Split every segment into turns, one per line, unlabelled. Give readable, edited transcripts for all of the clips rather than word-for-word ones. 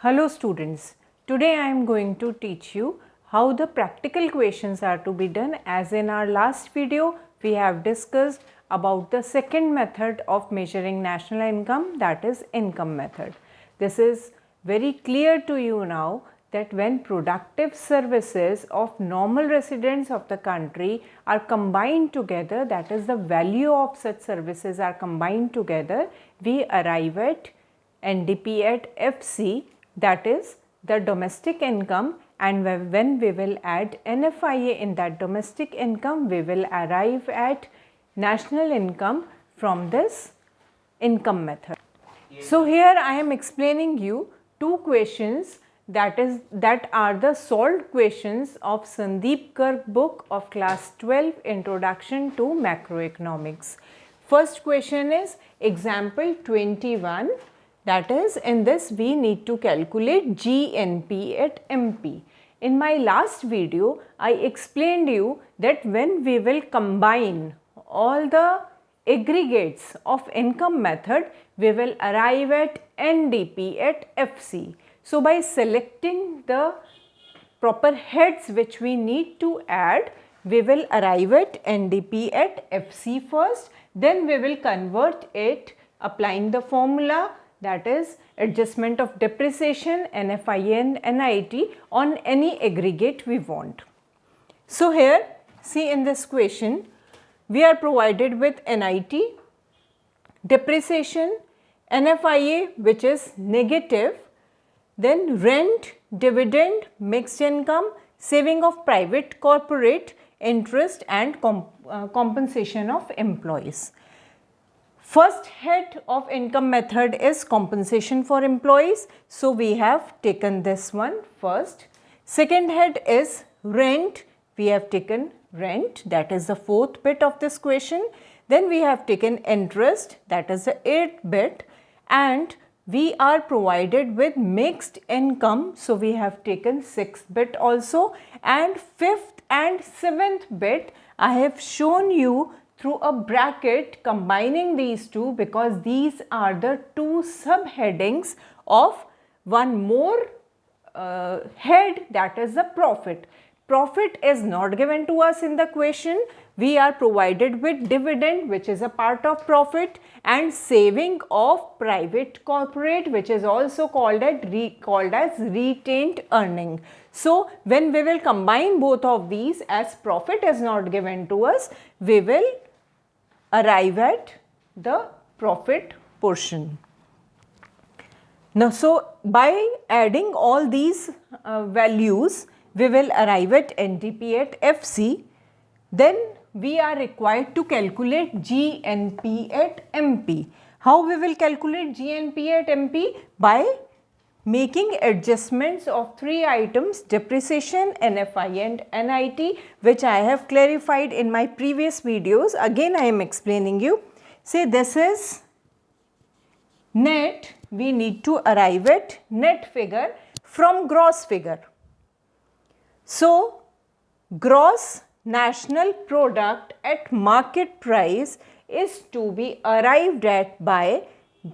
Hello students, today I am going to teach you how the practical questions are to be done. As in our last video, we have discussed about the second method of measuring national income, that is income method. This is very clear to you now that when productive services of normal residents of the country are combined together, that is the value of such services are combined together, we arrive at NDP at FC, that is the domestic income, and when we will add NFIA in that domestic income, we will arrive at national income from this income method. So here I am explaining you two questions that are the solved questions of Sandeep Garg book of class 12 Introduction to Macroeconomics. First question is example 21. That is, in this we need to calculate GNP at MP. In my last video, I explained you that when we will combine all the aggregates of income method, we will arrive at NDP at FC. So, by selecting the proper heads which we need to add, we will arrive at NDP at FC first, then we will convert it applying the formula, that is adjustment of depreciation, NFIA and NIT on any aggregate we want. So here see in this question we are provided with NIT, depreciation, NFIA which is negative, then rent, dividend, mixed income, saving of private corporate, interest and compensation of employees. First head of income method is compensation for employees. So, we have taken this one first. Second head is rent. We have taken rent, that is the fourth bit of this question. Then we have taken interest, that is the eighth bit, and we are provided with mixed income. So, we have taken sixth bit also, and fifth and seventh bit I have shown you through a bracket combining these two, because these are the two subheadings of one more head, that is the profit. Profit is not given to us in the question. We are provided with dividend which is a part of profit, and saving of private corporate which is also called as retained earning. So, when we will combine both of these, as profit is not given to us, we will arrive at the profit portion. Now, so by adding all these values, we will arrive at NDP at FC. Then we are required to calculate GNP at MP. How we will calculate GNP at MP? By making adjustments of three items: depreciation, NFI and NIT, which I have clarified in my previous videos. Again I am explaining you. Say this is net, we need to arrive at net figure from gross figure. So, gross national product at market price is to be arrived at by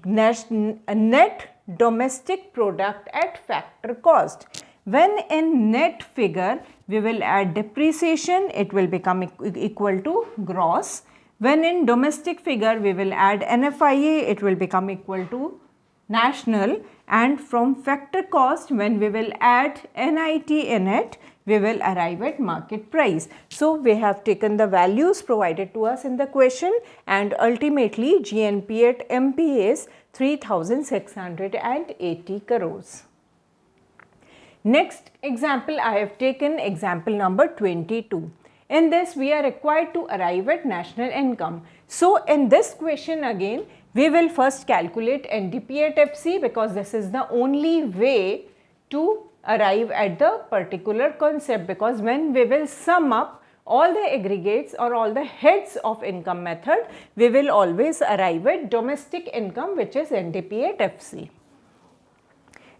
net domestic product at factor cost. When in net figure we will add depreciation, it will become equal to gross. When in domestic figure we will add NFIA, it will become equal to national, and from factor cost when we will add NIT in it, we will arrive at market price. So, we have taken the values provided to us in the question, and ultimately GNP at MP is 3,680 crores. Next example I have taken example number 22. In this we are required to arrive at national income. So, in this question again we will first calculate NDP at FC, because this is the only way to arrive at the particular concept, because when we will sum up all the aggregates or all the heads of income method, we will always arrive at domestic income, which is NDP at FC.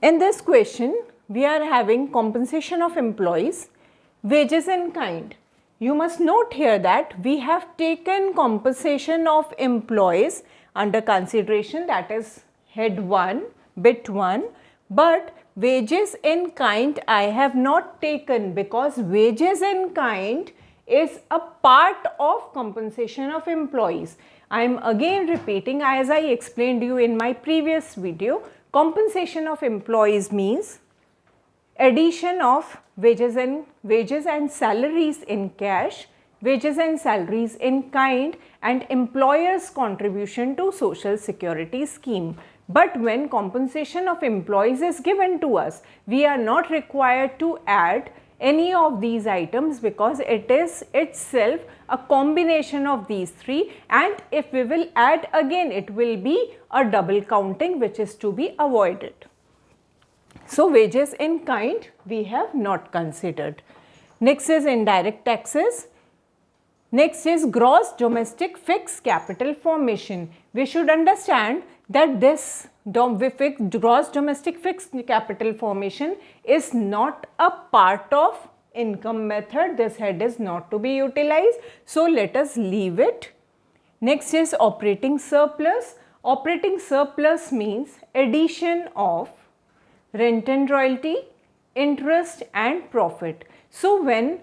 In this question, we are having compensation of employees, wages in kind. You must note here that we have taken compensation of employees under consideration, that is head 1, bit 1, but wages in kind I have not taken because wages in kind is a part of compensation of employees. I am again repeating, as I explained you in my previous video, compensation of employees means addition of wages and salaries in cash, wages and salaries in kind, and employers' contribution to social security scheme. But when compensation of employees is given to us, we are not required to add any of these items because it is itself a combination of these three, and if we will add again, it will be a double counting which is to be avoided. So, wages in kind we have not considered. Next is indirect taxes. Next is gross domestic fixed capital formation. We should understand that this gross domestic fixed capital formation is not a part of income method. This head is not to be utilized. So, let us leave it. Next is operating surplus. Operating surplus means addition of rent and royalty, interest and profit. So, when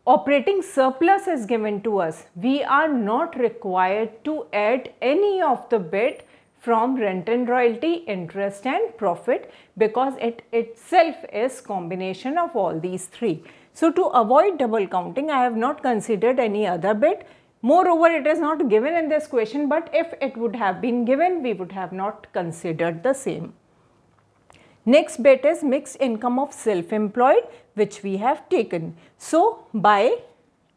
operating surplus is given to us, we are not required to add any of the bit from rent and royalty, interest and profit because it itself is combination of all these three. So, to avoid double counting, I have not considered any other bit. Moreover, it is not given in this question, but if it would have been given, we would have not considered the same. Next bit is mixed income of self-employed, which we have taken. So, by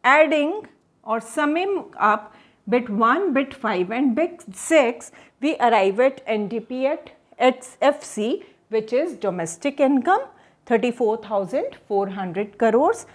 adding or summing up bit 1, bit 5 and bit 6, we arrive at NDP at FC, which is domestic income 34,400 crores.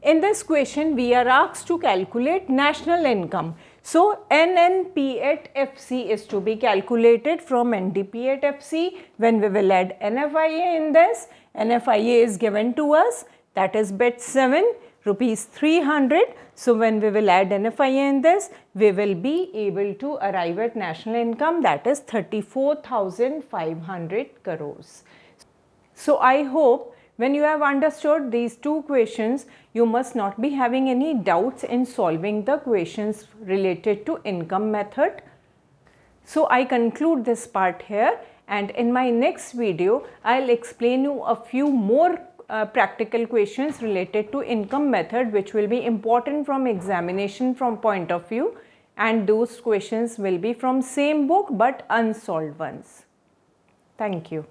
In this question, we are asked to calculate national income. So, NNP at FC is to be calculated from NDP at FC when we will add NFIA in this. NFIA is given to us, that is bit 7, rupees 300. So, when we will add NFIA in this, we will be able to arrive at national income, that is 34,500 crores. So, I hope when you have understood these two questions, you must not be having any doubts in solving the questions related to income method. So, I conclude this part here, and in my next video, I will explain you a few more practical questions related to income method which will be important from examination from point of view, and those questions will be from same book but unsolved ones. Thank you.